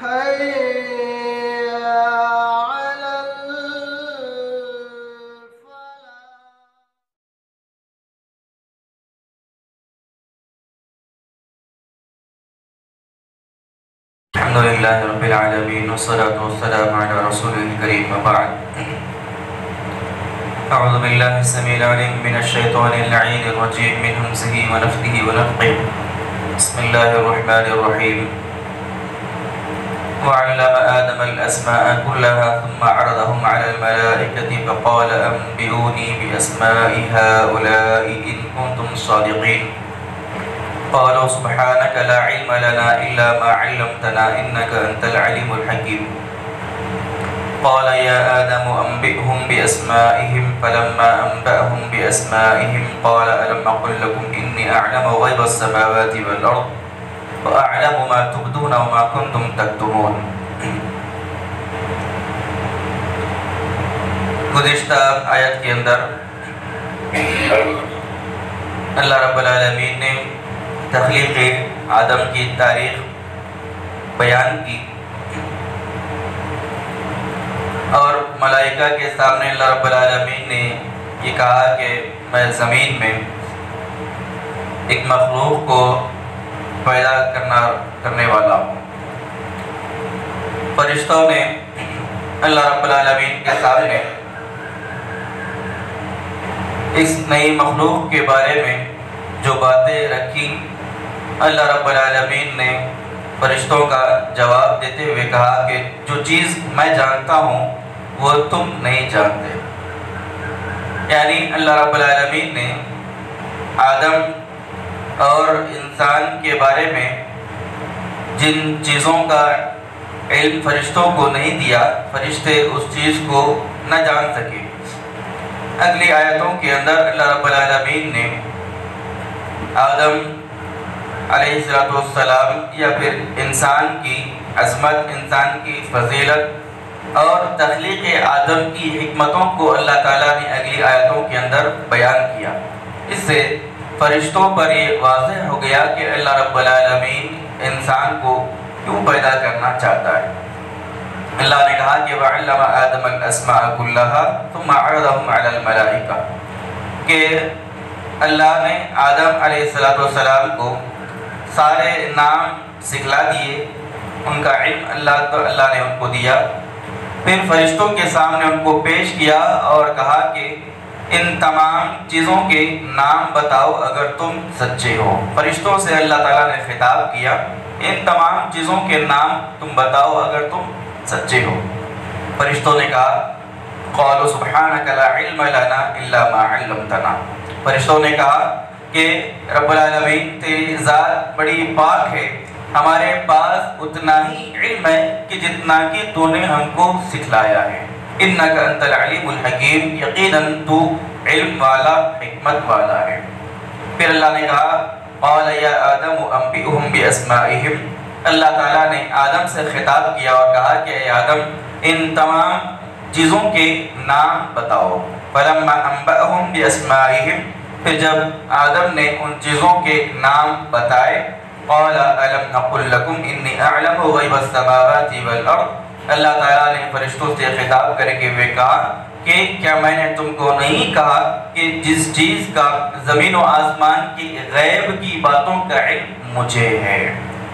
حي على الحمد لله رب العالمين والصلاة والسلام على رسوله الكريم وبعد. أعوذ بالله السميع العليم من الشيطان اللعين الرجيم من همزه ونفثه ونفخه. بسم الله الرحمن الرحيم. وعلم آدم الأسماء كلها ثم عرضهم على الملائكة فقال أنبئوني بأسماء هؤلاء إن كنتم صادقين. قالوا سبحانك لا علم لنا إلا ما علمتنا إنك أنت العليم الحكيم. قال يا آدم أنبئهم بأسمائهم فلما أنبأهم بأسمائهم قال ألم أقل لكم إني أعلم غيب السماوات والأرض وأعلم ما تبدون وما كنتم تكتمون. گزشتہ آیت کے اندر اللہ رب العالمین نے تخلیق آدم کی تاریخ بیان کی اور ملائکہ کے سامنے اللہ رب العالمین نے یہ کہا کہ میں زمین میں ایک مخلوق کو پیدا کرنے والا ہوں. فرشتوں نے اللہ رب العالمین کے سامنے اس نئی مخلوق کے بارے میں جو باتیں رکھی، اللہ رب العالمین نے فرشتوں کا جواب دیتے ہوئے کہا کہ جو چیز میں جانتا ہوں وہ تم نہیں جانتے. یعنی اللہ رب العالمین نے آدم اور انسان کے بارے میں جن چیزوں کا علم فرشتوں کو نہیں دیا، فرشتے اس چیز کو نہ جان سکے. اگلی آیتوں کے اندر اللہ رب العالمین نے آدم علیہ السلام یا پھر انسان کی عظمت، انسان کی فضیلت اور تخلیق آدم کی حکمتوں کو اللہ تعالیٰ نے اگلی آیتوں کے اندر بیان کیا. اس سے فرشتوں پر یہ واضح ہو گیا کہ اللہ رب العالمین انسان کو کیوں پیدا کرنا چاہتا ہے. اللہ نے کہا کہ وَعَلَّمَ آدَمَ الْأَسْمَاءَ كُلَّهَا ثُمَّ عَرَضَهُمْ عَلَى الْمَلَائِكَةِ کہ اللہ نے آدم علیہ السلام کو سارے نام سکھلا دیے، ان کا علم اللہ نے ان کو دیا. پھر فرشتوں کے سامنے ان کو پیش کیا اور کہا کہ ان تمام چیزوں کے نام بتاؤ اگر تم سچے ہو. فرشتوں سے اللہ تعالیٰ نے خطاب کیا، ان تمام چیزوں کے نام تم بتاؤ اگر تم سچے ہو. فرشتوں نے کہا قالوا سبحانك لا علم لنا الا ما علمتنا. فرشتوں نے کہا کہ رب العالمین تیری ذات بڑی پاک ہے، ہمارے پاس اتنا ہی علم ہے کہ جتنا کہ تو نے ہم کو سکھلایا ہے. انک انت العلیم الحکیم، یقیناً تو علم والا، حکمت والا ہے. پھر اللہ نے کہا قال یا آدم انبئهم باسمائهم. اللہ تعالیٰ نے آدم سے خطاب کیا اور کہا کہ اے آدم ان تمام چیزوں کے نام بتاؤ. فلما انبأهم باسمائهم، پھر جب آدم نے ان چیزوں کے نام بتائے قال الم اقل لكم انی اعلم غیب السماوات والارض. اللہ تعالیٰ نے فرشتوں سے خطاب کر کے وہ کہا کہ کیا میں نے تم کو نہیں کہا کہ جس چیز کا زمین و آسمان کی غیب کی باتوں کا علم مجھے ہے.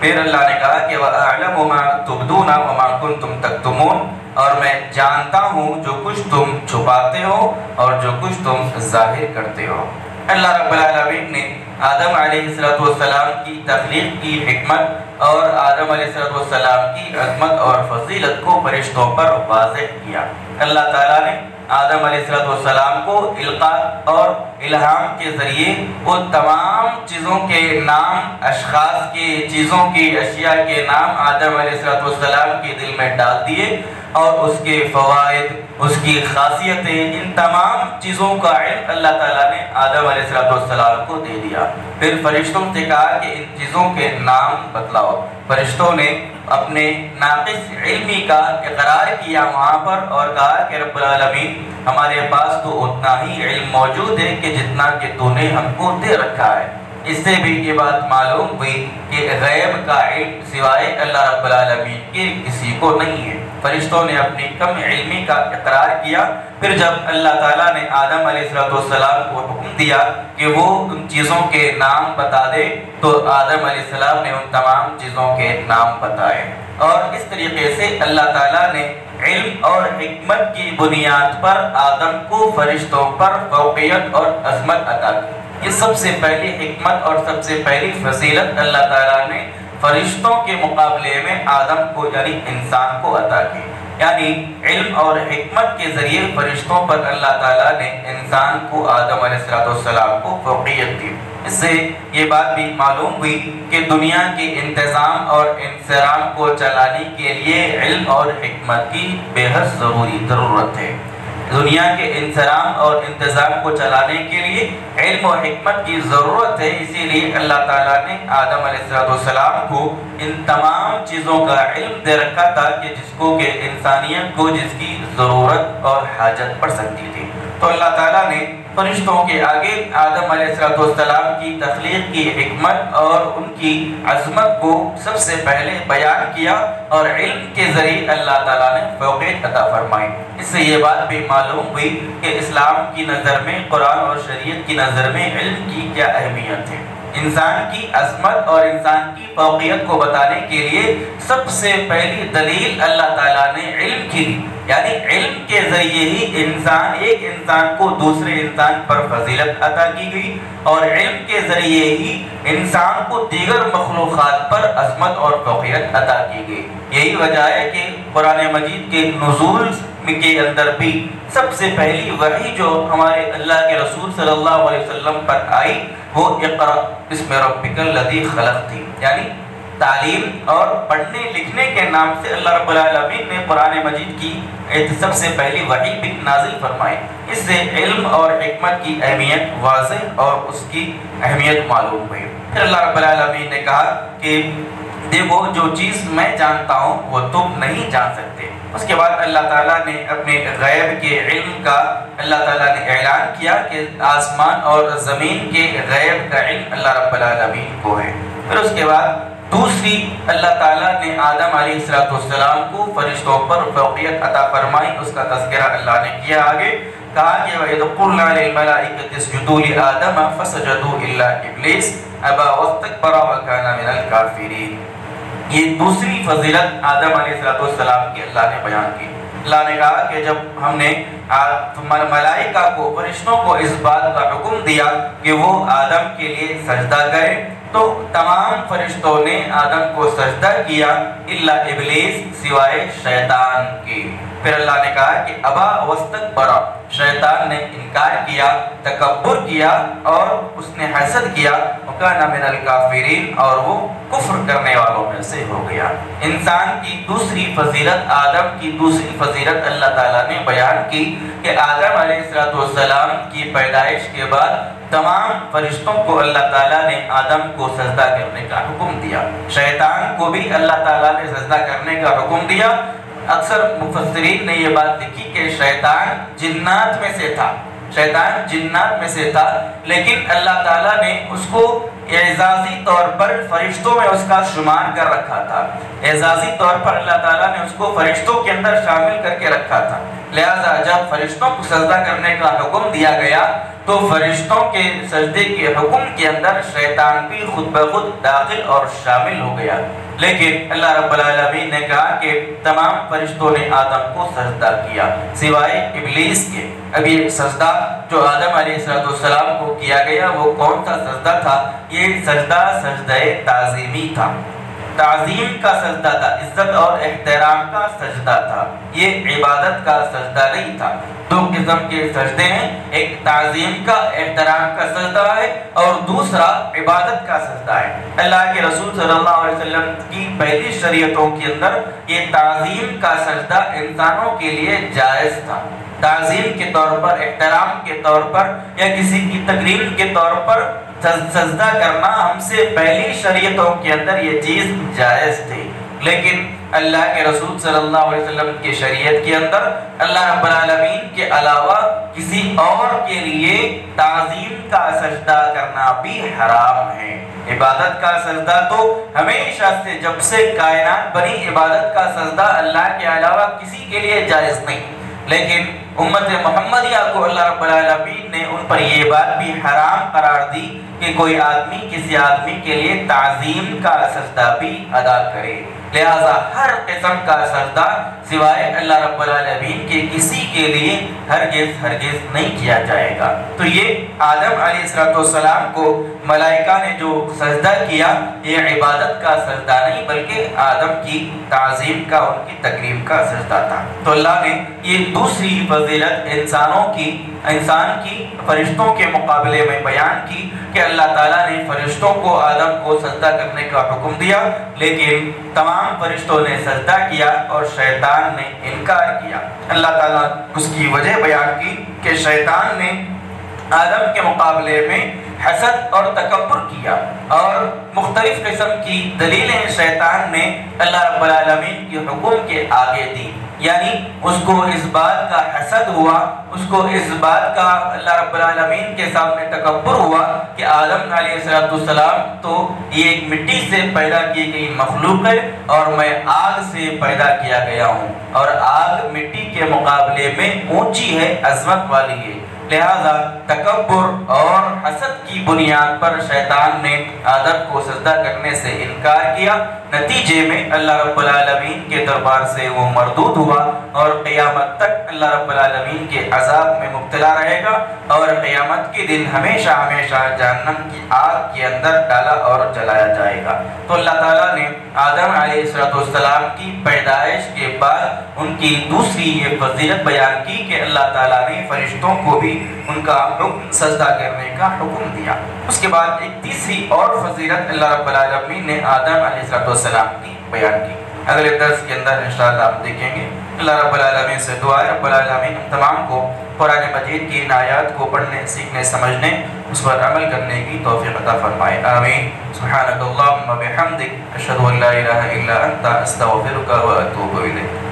پھر اللہ نے کہا کہ وَأَعْلَمُ مَا تُبْدُونَ وَمَا كُنْتُمْ تَكْتُمُونَ، اور میں جانتا ہوں جو کچھ تم چھپاتے ہو اور جو کچھ تم ظاہر کرتے ہو. اللہ رب العالمین نے آدم علیہ السلام کی تخلیق کی حکمت اور آدم علیہ السلام کی عظمت اور فضیلت کو فرشتوں پر واضح کیا. اللہ تعالیٰ نے آدم علیہ السلام کو القاء اور الہام کے ذریعے وہ تمام چیزوں کے نام، اشخاص کے، چیزوں کی، اشیاء کے نام آدم علیہ السلام کے دل میں ڈال دیے اور اس کے فوائد، اس کی خاصیتیں، ان تمام چیزوں کا علم اللہ تعالیٰ نے آدم علیہ السلام کو دے دیا. پھر فرشتوں سے کہا کہ ان چیزوں کے نام بتلاؤ. فرشتوں نے اپنے ناقص علمی کا اقرار کیا وہاں پر اور کہا کہ رب العالمین ہمارے پاس تو اتنا ہی علم موجود ہے کہ جتنا کہ تو نے ہم کو دے رکھا ہے. اس سے بھی یہ بات معلوم ہوئی کہ غیب کا علم سوائے اللہ رب العالمین کے کسی کو نہیں ہے۔ فرشتوں نے اپنی کم علمی کا اقرار کیا، پھر جب اللہ تعالیٰ نے آدم علیہ السلام کو حکم دیا کہ وہ ان چیزوں کے نام بتا دے تو آدم علیہ السلام نے ان تمام چیزوں کے نام بتائے، اور اس طریقے سے اللہ تعالیٰ نے علم اور حکمت کی بنیاد پر آدم کو فرشتوں پر فوقیت اور عظمت عطا کی۔ یہ سب سے پہلی حکمت اور سب سے پہلی فضیلت اللہ تعالیٰ نے فرشتوں کے مقابلے میں آدم کو یعنی انسان کو عطا کی، یعنی علم اور حکمت کے ذریعے فرشتوں پر اللہ تعالیٰ نے انسان کو آدم علیہ السلام کو فوقیت دی۔ اس سے یہ بات بھی معلوم ہوئی کہ دنیا کے انتظام اور انصرام کو چلانے کے لیے علم اور حکمت کی بے حد ضرورت ہے۔ دنیا کے انصرام اور انتظام کو چلانے کے لیے علم و حکمت کی ضرورت ہے، اسی لیے اللہ تعالیٰ نے آدم علیہ السلام کو ان تمام چیزوں کا علم دے رکھا تھا کہ جس کو کہ انسانیت کو جس کی ضرورت اور حاجت پڑ سکتی تھی۔ تو اللہ تعالیٰ نے فرشتوں کے آگے آدم علیہ السلام کی تخلیق کی حکمت اور ان کی عظمت کو سب سے پہلے بیان کیا، اور علم کے ذریعے اللہ تعالیٰ نے فوقیت عطا فرمائی۔ اس سے یہ بات بھی معلوم ہوئی کہ اسلام کی نظر میں، قرآن اور شریعت کی نظر میں علم کی کیا اہمیت ہے۔ انسان کی عظمت اور انسان کی فوقیت کو بتانے کے لیے سب سے پہلی دلیل اللہ تعالیٰ نے علم کی دی، یعنی علم کے ذریعے ہی ایک انسان کو دوسرے انسان پر فضیلت عطا کی گئی، اور علم کے ذریعے ہی انسان کو دیگر مخلوقات پر عظمت اور فوقیت عطا کی گئی۔ یہی وجہ ہے کہ قرآن مجید کے نزول کے اندر بھی سب سے پہلی وحی جو ہمارے اللہ کے رسول صلی اللہ علیہ وسلم پر آئی وہ اقرأ بسم ربک الذی خلق تھی، یعنی تعلیم اور پڑھنے لکھنے کے نام سے اللہ رب العالمین نے قرآن مجید کی سب سے پہلی وحی بھی نازل فرمائی۔ اس سے علم اور حکمت کی اہمیت واضح اور اس کی اہمیت معلوم ہوئی۔ پھر اللہ رب العالمین نے کہا کہ دیکھو جو چیز میں جانتا ہوں وہ تم نہیں جان سکتے۔ اس کے بعد اللہ تعالیٰ نے اپنے غیب کے علم کا اللہ تعالیٰ نے اعلان کیا کہ آسمان اور زمین کے غیب کا علم اللہ رب العالمین کو ہے۔ پھر اس کے بعد دوسری اللہ تعالیٰ نے آدم علیہ السلام کو فرشتوں پر فوقیت عطا فرمائی، اس کا تذکرہ اللہ نے کیا۔ آگے کہا کہ وَإِذْ قُلْنَا لِلْمَلَائِكَةِ اسْجُدُوا لِآدَمَ فَسَجَدُوا إِلَّا إِبْلِيسَ أَبَىٰ وَاسْتَكْبَرَ وَكَانَ مِنَ الْكَافِرِينَ۔ یہ دوسری فضیلت آدم علیہ السلام کی اللہ نے بیان کی۔ اللہ نے کہا کہ جب ہم نے ملائکہ کو، فرشتوں کو اس بات کا حکم دیا کہ وہ آدم کے لیے سجدہ کریں تو تمام فرشتوں نے آدم کو سجدہ کیا الا ابلیس، سوائے شیطان کی۔ پھر اللہ نے کہا کہ ابا واستکبر، شیطان نے انکار کیا، تکبر کیا اور اس نے حسد کیا، وکانا من الکافرین، اور وہ کفر کرنے والوں میں سے ہو گیا۔ انسان کی دوسری فضیلت، آدم کی دوسری فضیلت اللہ تعالیٰ نے بیان کی کہ آدم علیہ السلام کی پیدائش کے بعد تمام فرشتوں کو اللہ تعالیٰ نے آدم کو سجدہ کرنے کا حکم دیا، شیطان کو بھی اللہ تعالیٰ نے سجدہ کرنے کا حکم دیا۔ اکثر مفسرین نے یہ بات لکھی کہ شیطان جنات میں سے تھا، شیطان جنات میں سے تھا، لیکن اللہ تعالیٰ نے اس کو اعزازی طور پر فرشتوں میں اس کا شمار کر رکھا تھا، اعزازی طور پر اللہ تعالیٰ نے اس کو فرشتوں کے اندر شامل کر کے رکھا تھا۔ لہذا جب فرشتوں کو سجدہ کرنے کا حکم دیا گیا تو فرشتوں کے سجدے کے حکم کے اندر شیطان بھی خود بخود داخل اور شامل ہو گیا، لیکن اللہ رب العالمین نے کہا کہ تمام فرشتوں نے آدم کو سجدہ کیا سوائے ابلیس کے۔ اب یہ سجدہ جو آدم علیہ السلام کو کیا گیا وہ کون سا سجدہ تھا؟ یہ سجدہ سجدہ تعظیمی تھا، تعظیم کا سجدہ تھا، عزت اور احترام کا سجدہ تھا، یہ عبادت کا سجدہ نہیں تھا۔ دو قسم کے سجدے ہیں، ایک تعظیم کا احترام کا سجدہ ہے اور دوسرا عبادت کا سجدہ ہے۔ اللہ کے رسول صلی اللہ علیہ وسلم کی پہلی شریعتوں کے اندر یہ تعظیم کا سجدہ انسانوں کے لیے جائز تھا، تعظیم کے طور پر، احترام کے طور پر یا کسی کی تکریم کے طور پر سجدہ کرنا ہم سے پہلی شریعتوں کے اندر یہ چیز جائز تھی، لیکن اللہ کے رسول صلی اللہ علیہ وسلم کی شریعت کے اندر اللہ رب العالمین کے علاوہ کسی اور کے لیے تعظیم کا سجدہ کرنا بھی حرام ہے۔ عبادت کا سجدہ تو ہمیشہ سے جب سے کائنات بنی عبادت کا سجدہ اللہ کے علاوہ کسی کے لیے جائز نہیں، لیکن امت محمدیہ کو اللہ رب العالمین نے ان پر یہ بات بھی حرام قرار دی کہ کوئی آدمی کسی آدمی کے لیے تعظیم کا سجدہ بھی ادا کرے، لہذا ہر قسم کا سجدہ سوائے اللہ رب العالمین کے کسی کے لیے ہرگز نہیں کیا جائے گا۔ تو یہ آدم علیہ السلام کو ملائکہ نے جو سجدہ کیا یہ عبادت کا سجدہ نہیں بلکہ آدم کی تعظیم کا، ان کی تکریم کا سجدہ تھا۔ تو اللہ نے یہ دوسری فضیلت انسان کی فرشتوں کے مقابلے میں بیان کی کہ اللہ تعالیٰ نے فرشتوں کو آدم کو سجدہ کرنے کا حکم دیا، لیکن تمام فرشتوں نے سجدہ کیا اور شیطان نے انکار کیا۔ اللہ تعالیٰ اس کی وجہ بیان کی کہ شیطان نے آدم کے مقابلے میں حسد اور تکبر کیا، اور مختلف قسم کی دلیلیں شیطان نے اللہ رب العالمین کے حکم کے آگے دی، یعنی اس کو اس بات کا حسد ہوا، اس کو اس بات کا اللہ رب العالمین کے سامنے تکبر ہوا کہ آدم علیہ السلام تو یہ ایک مٹی سے پیدا کی گئی مخلوق ہے اور میں آگ سے پیدا کیا گیا ہوں، اور آگ مٹی کے مقابلے میں اونچی ہے، عظمت والی ہے، لہذا تکبر اور حسد کی بنیاد پر شیطان نے آدم کو سجدہ کرنے سے انکار کیا۔ نتیجے میں اللہ رب العالمین کے دربار سے وہ مردود ہوا اور قیامت تک اللہ رب العالمین کے عذاب میں مبتلا رہے گا، اور قیامت کے دن ہمیشہ جہنم کی آگ کے اندر ڈالا اور جلایا جائے گا۔ تو اللہ تعالیٰ نے آدم علیہ السلام کی پیدائش کے بعد ان کی دوسری یہ فضیلت بیان کی کہ اللہ تعالیٰ نے فرشتوں کو بھی ان کا حکم سجدہ کرنے کا حکم دیا۔ اس کے بعد ایک تیسری اور فضیلت اللہ رب العالمین نے آدم علیہ السلام کی بیان کی، اگلے درس کے اندر انشاءاللہ آپ دیکھیں گے۔ اللہ رب العالمین سے دعا ہے رب العالمین ہم تمام کو قرآن مجید کی ان آیات کو پڑھنے، سیکھنے، سمجھنے، اس پر عمل کرنے کی توفیق عطا فرمائے، آمین۔ سبحانک اللہم و بحمدک، اشہد ان لا الہ الا انت، استغفرک و اتوب الیک۔